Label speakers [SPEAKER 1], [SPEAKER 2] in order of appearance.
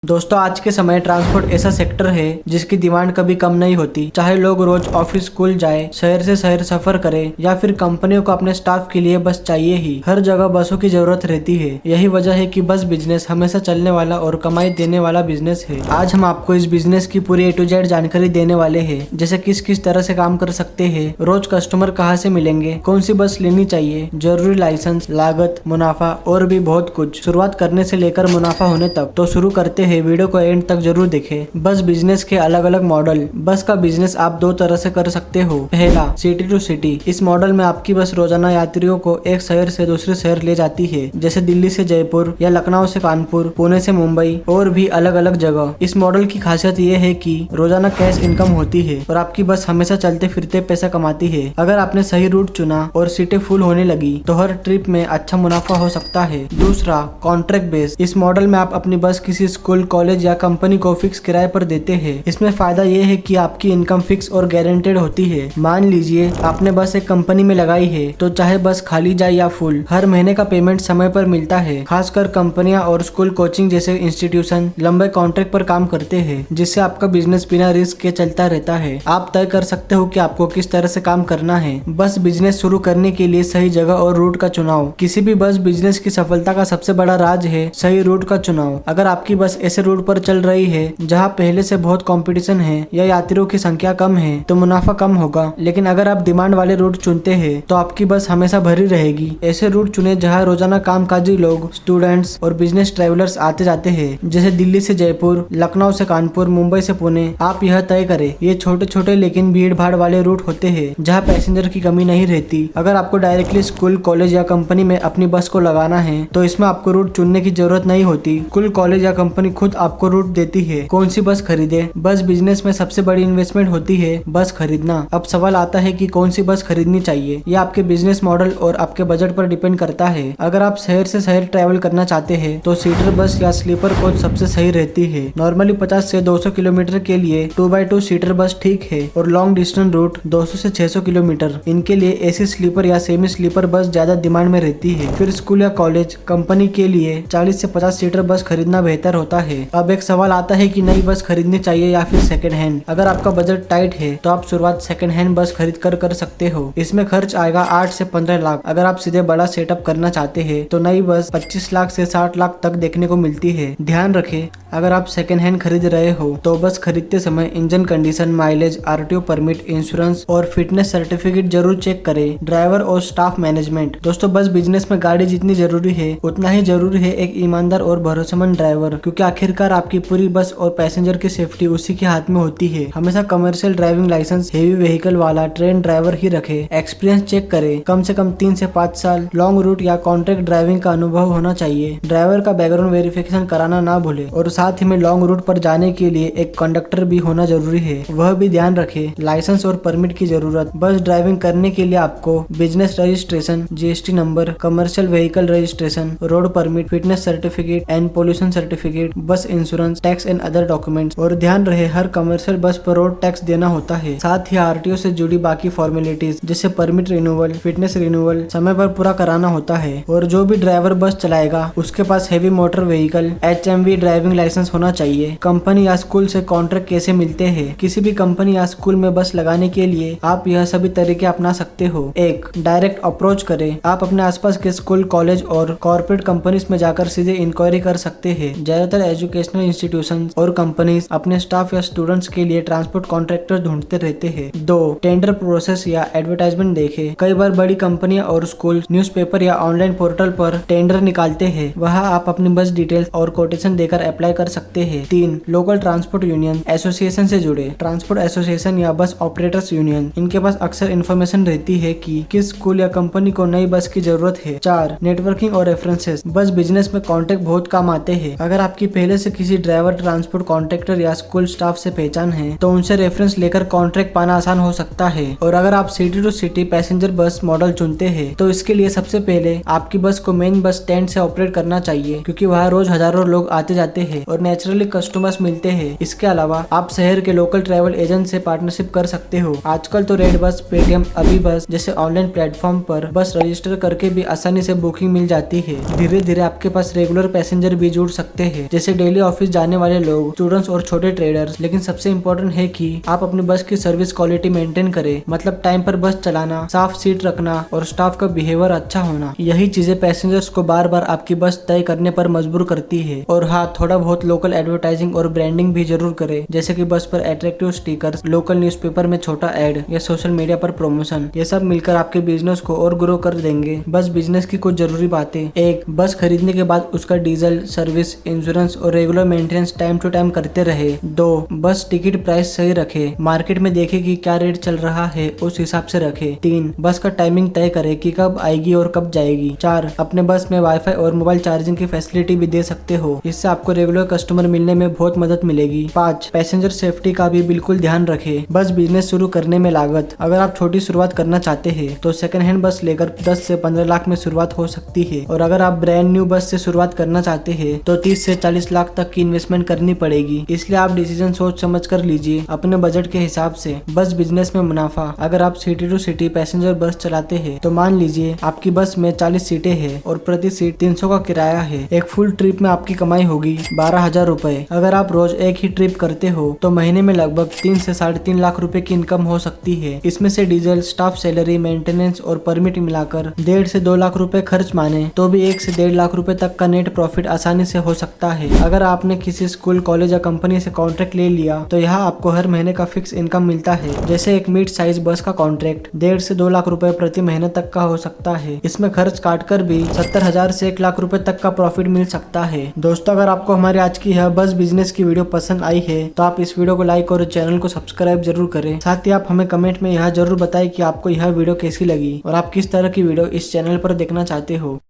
[SPEAKER 1] दोस्तों आज के समय ट्रांसपोर्ट ऐसा सेक्टर है जिसकी डिमांड कभी कम नहीं होती। चाहे लोग रोज ऑफिस स्कूल जाए, शहर से शहर सफर करें या फिर कंपनियों को अपने स्टाफ के लिए बस चाहिए ही, हर जगह बसों की जरूरत रहती है। यही वजह है कि बस बिजनेस हमेशा चलने वाला और कमाई देने वाला बिजनेस है। आज हम आपको इस बिजनेस की पूरी A to Z जानकारी देने वाले हैं, जैसे किस किस तरह से काम कर सकते हैं, रोज कस्टमर कहाँ से मिलेंगे, कौन सी बस लेनी चाहिए, जरूरी लाइसेंस, लागत, मुनाफा और भी बहुत कुछ। शुरुआत करने से लेकर मुनाफा होने तक। तो शुरू करते हैं, वीडियो को एंड तक जरूर देखें। बस बिजनेस के अलग अलग मॉडल। बस का बिजनेस आप दो तरह से कर सकते हो। पहला, सिटी टू सिटी। इस मॉडल में आपकी बस रोजाना यात्रियों को एक शहर से दूसरे शहर ले जाती है, जैसे दिल्ली से जयपुर या लखनऊ से कानपुर, पुणे से मुंबई और भी अलग अलग जगह। इस मॉडल की खासियत ये है कि रोजाना कैश इनकम होती है और आपकी बस हमेशा चलते फिरते पैसा कमाती है। अगर आपने सही रूट चुना और सीटें फुल होने लगी तो हर ट्रिप में अच्छा मुनाफा हो सकता है। दूसरा, कॉन्ट्रैक्ट बेस। इस मॉडल में आप अपनी बस किसी स्कूल, कॉलेज या कंपनी को फिक्स किराए पर देते हैं। इसमें फायदा ये है कि आपकी इनकम फिक्स और गारंटेड होती है। मान लीजिए आपने बस एक कंपनी में लगाई है, तो चाहे बस खाली जाए या फुल, हर महीने का पेमेंट समय पर मिलता है। खासकर कंपनियां और स्कूल, कोचिंग जैसे इंस्टीट्यूशन लंबे कॉन्ट्रैक्ट पर काम करते हैं, जिससे आपका बिजनेस बिना रिस्क के चलता रहता है। आप तय कर सकते हो कि आपको किस तरह से काम करना है। बस बिजनेस शुरू करने के लिए सही जगह और रूट का चुनाव। किसी भी बस बिजनेस की सफलता का सबसे बड़ा राज है सही रूट का चुनाव। अगर आपकी बस ऐसे रूट पर चल रही है जहां पहले से बहुत कंपटीशन है या यात्रियों की संख्या कम है, तो मुनाफा कम होगा। लेकिन अगर आप डिमांड वाले रूट चुनते हैं तो आपकी बस हमेशा भरी रहेगी। ऐसे रूट चुने जहां रोजाना कामकाजी लोग, स्टूडेंट्स और बिजनेस ट्रैवलर्स आते जाते हैं, जैसे दिल्ली से जयपुर, लखनऊ से कानपुर, मुंबई से पुणे। आप यह तय करें। ये छोटे छोटे लेकिन भीड़ भाड़ वाले रूट होते हैं जहाँ पैसेंजर की कमी नहीं रहती। अगर आपको डायरेक्टली स्कूल, कॉलेज या कंपनी में अपनी बस को लगाना है तो इसमें आपको रूट चुनने की जरूरत नहीं होती। स्कूल, कॉलेज या कंपनी खुद आपको रूट देती है। कौन सी बस खरीदे? बस बिजनेस में सबसे बड़ी इन्वेस्टमेंट होती है बस खरीदना। अब सवाल आता है कि कौन सी बस खरीदनी चाहिए। यह आपके बिजनेस मॉडल और आपके बजट पर डिपेंड करता है। अगर आप शहर से शहर ट्रैवल करना चाहते हैं तो सीटर बस या स्लीपर कोच सबसे सही रहती है। नॉर्मली 50 से 200 किलोमीटर के लिए 2x2 सीटर बस ठीक है और लॉन्ग डिस्टेंस रूट 200 से 600 किलोमीटर, इनके लिए एसी स्लीपर या सेमी स्लीपर बस ज्यादा डिमांड में रहती है। फिर स्कूल या कॉलेज, कंपनी के लिए 40 से 50 सीटर बस खरीदना बेहतर होता है। अब एक सवाल आता है कि नई बस खरीदनी चाहिए या फिर सेकंड हैंड। अगर आपका बजट टाइट है तो आप शुरुआत सेकंड हैंड बस खरीद कर सकते हो। इसमें खर्च आएगा 8 से 15 लाख। अगर आप सीधे बड़ा सेटअप करना चाहते हैं तो नई बस 25 लाख से 60 लाख तक देखने को मिलती है। ध्यान रखें, अगर आप सेकंड हैंड खरीद रहे हो तो बस खरीदते समय engine condition, mileage, RTO permit, insurance और फिटनेस सर्टिफिकेट जरूर चेक करें। ड्राइवर और स्टाफ मैनेजमेंट। दोस्तों, बस बिजनेस में गाड़ी जितनी जरूरी है उतना ही जरूरी है एक ईमानदार और भरोसेमंद ड्राइवर, क्योंकि आखिरकार आपकी पूरी बस और पैसेंजर की सेफ्टी उसी के हाथ में होती है। हमेशा commercial driving licence, heavy vehicle वाला ट्रेन ड्राइवर ही रखे। एक्सपीरियंस चेक करें, कम से कम 3 से 5 साल लॉन्ग रूट या कॉन्ट्रैक्ट ड्राइविंग का अनुभव होना चाहिए। ड्राइवर का बैकग्राउंड वेरिफिकेशन कराना ना भूले और साथ ही में लॉन्ग रूट पर जाने के लिए एक कंडक्टर भी होना जरूरी है, वह भी ध्यान रखे। लाइसेंस और परमिट की जरूरत। बस ड्राइविंग करने के लिए आपको business registration, GST number, commercial vehicle registration, road permit, fitness certificate and pollution certificate, bus insurance, tax and other documents. और ध्यान रहे, हर कमर्शियल बस पर रोड टैक्स देना होता है। साथ ही RTO से जुड़ी बाकी फॉर्मेलिटीज जैसे परमिट रिन्यूअल, फिटनेस रिन्यूअल समय पर पूरा कराना होता है। और जो भी ड्राइवर बस चलाएगा उसके पास heavy motor vehicle HMV driving licence होना चाहिए। कंपनी या स्कूल से कॉन्ट्रैक्ट कैसे मिलते हैं? किसी भी कंपनी या स्कूल में बस लगाने के लिए आप यह सभी तरीके अपना सकते हो। 1, डायरेक्ट अप्रोच करें। आप अपने आसपास के स्कूल, कॉलेज और कॉर्पोरेट कंपनीज में जाकर सीधे इंक्वायरी कर सकते हैं। ज्यादातर एजुकेशनल इंस्टीट्यूशन और कंपनीज अपने स्टाफ या स्टूडेंट्स के लिए ट्रांसपोर्ट कॉन्ट्रैक्टर ढूंढते रहते हैं। 2, टेंडर प्रोसेस या एडवर्टाइजमेंट देखें। कई बार बड़ी कंपनियां और स्कूल न्यूज़पेपर या ऑनलाइन पोर्टल पर टेंडर निकालते हैं। वहां आप अपनी बस डिटेल्स और कोटेशन देकर अप्लाई कर सकते हैं। 3, लोकल ट्रांसपोर्ट यूनियन एसोसिएशन से जुड़े। ट्रांसपोर्ट एसोसिएशन या बस ऑपरेटर्स यूनियन, इनके पास अक्सर इन्फॉर्मेशन रहती है कि किस स्कूल या कंपनी को नई बस की जरूरत है। 4, नेटवर्किंग और रेफरेंसेस। बस बिजनेस में कॉन्टेक्ट बहुत काम आते हैं। अगर आपकी पहले से किसी ड्राइवर, ट्रांसपोर्ट कॉन्ट्रैक्टर या स्कूल स्टाफ से पहचान है तो उनसे रेफरेंस लेकर कॉन्ट्रैक्ट पाना आसान हो सकता है। और अगर आप city to city passenger bus model चुनते हैं तो इसके लिए सबसे पहले आपकी बस को मेन बस स्टैंड से ऑपरेट करना चाहिए, क्योंकि वहाँ रोज हजारों लोग आते जाते हैं और नेचुरली कस्टमर्स मिलते हैं। इसके अलावा आप शहर के लोकल ट्रैवल एजेंट से पार्टनरशिप कर सकते हो। आजकल तो रेड बस, पेटीएम, अभी बस जैसे ऑनलाइन प्लेटफॉर्म पर बस रजिस्टर करके भी आसानी से बुकिंग मिल जाती है। धीरे धीरे आपके पास रेगुलर पैसेंजर भी जुड़ सकते हैं, जैसे जैसे डेली ऑफिस जाने वाले लोग, स्टूडेंट्स और छोटे ट्रेडर्स। लेकिन सबसे इम्पोर्टेंट है कि आप अपनी बस की सर्विस क्वालिटी मेंटेन करें, मतलब टाइम पर बस चलाना, साफ सीट रखना और स्टाफ का बिहेवियर अच्छा होना। यही चीजें पैसेंजर्स को बार बार आपकी बस तय करने पर मजबूर करती है। और हाँ, थोड़ा बहुत लोकल एडवर्टाइजिंग और ब्रांडिंग भी जरूर करें, जैसे कि बस पर अट्रैक्टिव स्टिकर्स, लोकल न्यूज़पेपर में छोटा एड या सोशल मीडिया पर प्रमोशन। ये सब मिलकर आपके बिजनेस को और ग्रो कर देंगे। बस बिजनेस की कुछ जरूरी बातें। 1. बस खरीदने के बाद उसका डीजल, सर्विस, इंश्योरेंस और regular maintenance time to time करते रहे। 2. बस टिकट प्राइस सही रखे, मार्केट में देखे कि क्या रेट चल रहा है उस हिसाब से रखे। 3. बस का टाइमिंग तय करे कि कब आएगी और कब जाएगी। 4. अपने बस में वाईफाई और मोबाइल चार्जिंग की फैसिलिटी भी दे सकते हो, इससे आपको रेगुलर कस्टमर मिलने में बहुत मदद मिलेगी। 5. पैसेंजर सेफ्टी का भी बिल्कुल ध्यान रखे। बस बिजनेस शुरू करने में लागत, अगर आप छोटी शुरुआत करना चाहते हैं तो सेकंड हैंड बस लेकर 10 से 15 लाख में शुरुआत हो सकती है। और अगर आप ब्रांड न्यू बस से शुरुआत करना चाहते हैं तो 30 से 40 लाख तक की इन्वेस्टमेंट करनी पड़ेगी। इसलिए आप डिसीजन सोच समझ कर लीजिए अपने बजट के हिसाब से। बस बिजनेस में मुनाफा। अगर आप सिटी टू सिटी पैसेंजर बस चलाते हैं तो मान लीजिए आपकी बस में 40 सीटें हैं और प्रति सीट 300 का किराया है। एक फुल ट्रिप में आपकी कमाई होगी 12,000 रुपए। अगर आप रोज एक ही ट्रिप करते हो तो महीने में लगभग 3 से 3.5 लाख रुपए की इनकम हो सकती है। इसमें से डीजल, स्टाफ सैलरी, मेंटेनेंस और परमिट मिलाकर 1.5 से 2 लाख रुपए खर्च माने तो भी 1 से 1.5 लाख रुपए तक का नेट प्रॉफिट आसानी से हो सकता है। अगर आपने किसी स्कूल, कॉलेज या कंपनी से कॉन्ट्रैक्ट ले लिया तो यहाँ आपको हर महीने का फिक्स इनकम मिलता है। जैसे एक मिड साइज बस का कॉन्ट्रैक्ट 1.5 से 2 लाख रुपए प्रति महीने तक का हो सकता है। इसमें खर्च काट कर भी 70,000 से 1 लाख रुपए तक का प्रॉफिट मिल सकता है। दोस्तों, अगर आपको हमारे आज की यह बस बिजनेस की वीडियो पसंद आई है तो आप इस वीडियो को लाइक और चैनल को सब्सक्राइब जरूर करें। साथ ही आप हमें कमेंट में यह जरूर बताएं कि आपको यह वीडियो कैसी लगी और आप किस तरह की वीडियो इस चैनल पर देखना चाहते हो।